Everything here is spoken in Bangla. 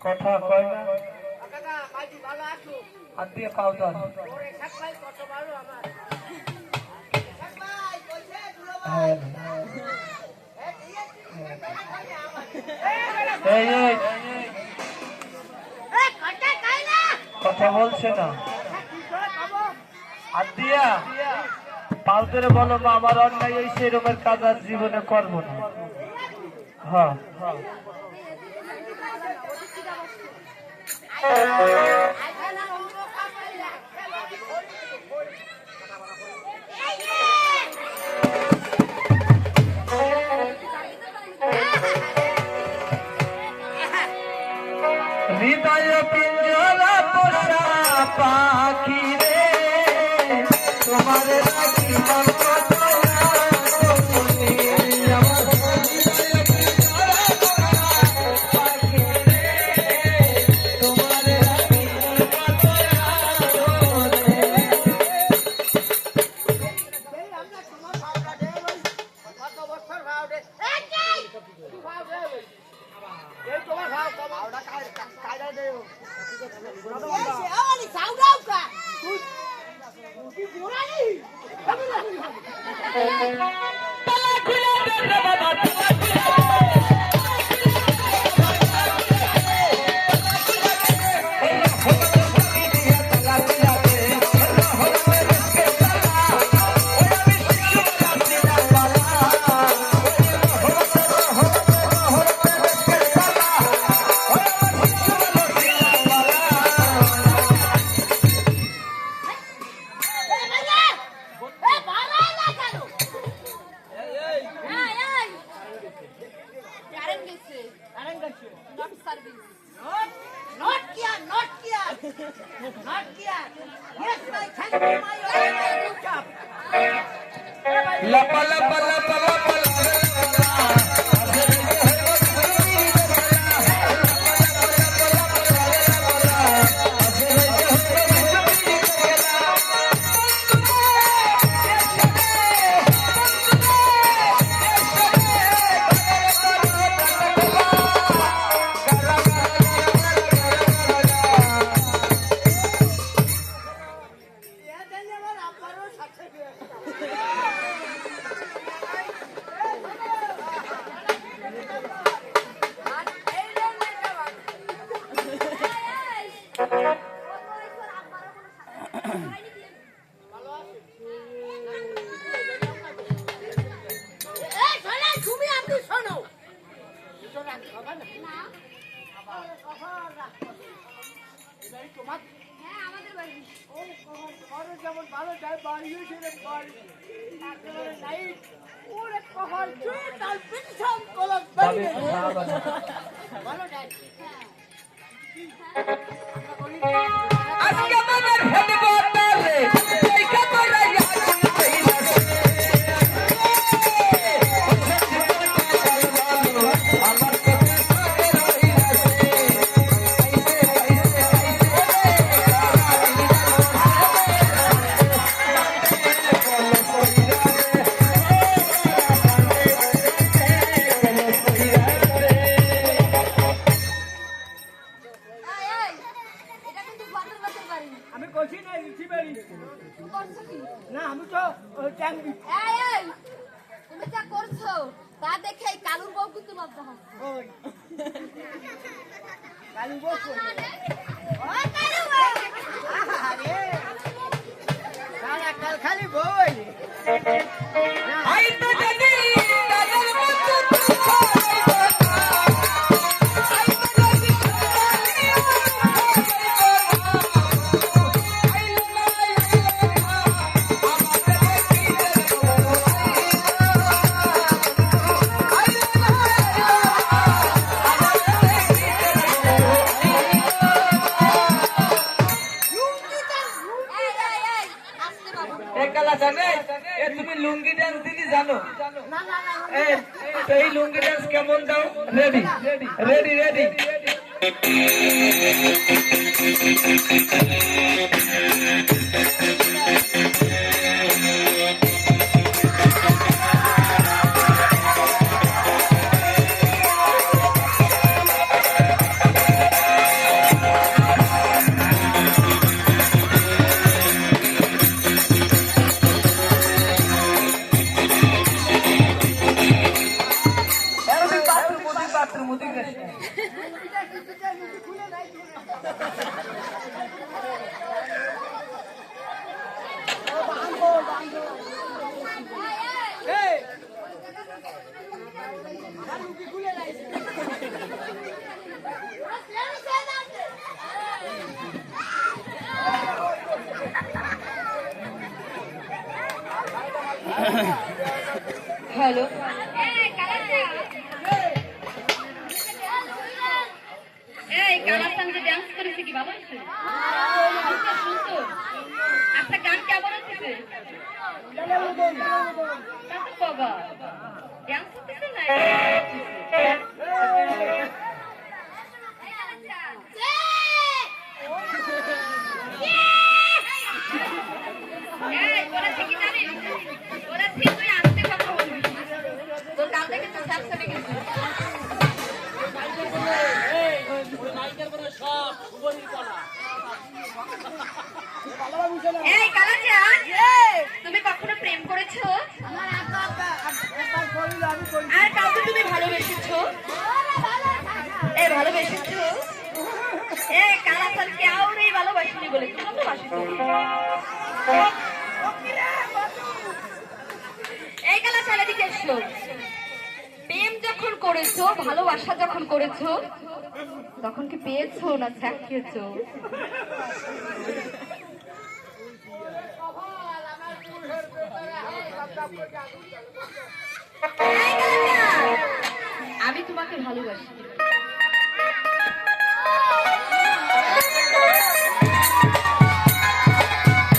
কথা কয় না হাত দিয়ে পাও ধর। কথা বলছে না, হাত দিয়া পাও ধরে বলো মা আমার অন্যায় এই সেরকমের কাজ আর জীবনে করবো না। হ্যাঁ হৃদয় পিঞ্জরা পোষা পাখি রে তোমার রাখি लपा लपा लपा लपा खाली बोल তুমি লুঙ্গি ডান্স দিদি জানো? এই লুঙ্গি ডান্স কেমন দাও? রেডি রেডি রেডি বুদ্ধি দেশ না। হ্যালো এই কালাসান যে ডান্স করেছে কি ভালো হয়েছে? শুনতো আচ্ছা গান কেমন হচ্ছে? বাবা ডান্স হচ্ছে না ওরা ঠিকই জানিস ওরা ঠিক তুই আসতে কথা বলবি তোর কাল থেকে তো সাপ চলে গেছে এই কালাচা তুমি কখনো প্রেম করেছো আর কাউকে তুমি ভালোবেসেছো এই ভালোবেসেছো এই কালাচার কেউ নেই ভালোবাসিনি বলে তুমি ভালোবাসিছো এই কালাচার এদিকে এসো প্রেম যখন করেছো ভালোবাসা যখন করেছো তখন কি পেয়েছো না চাকিয়েছো আমি তোমাকে ভালোবাসি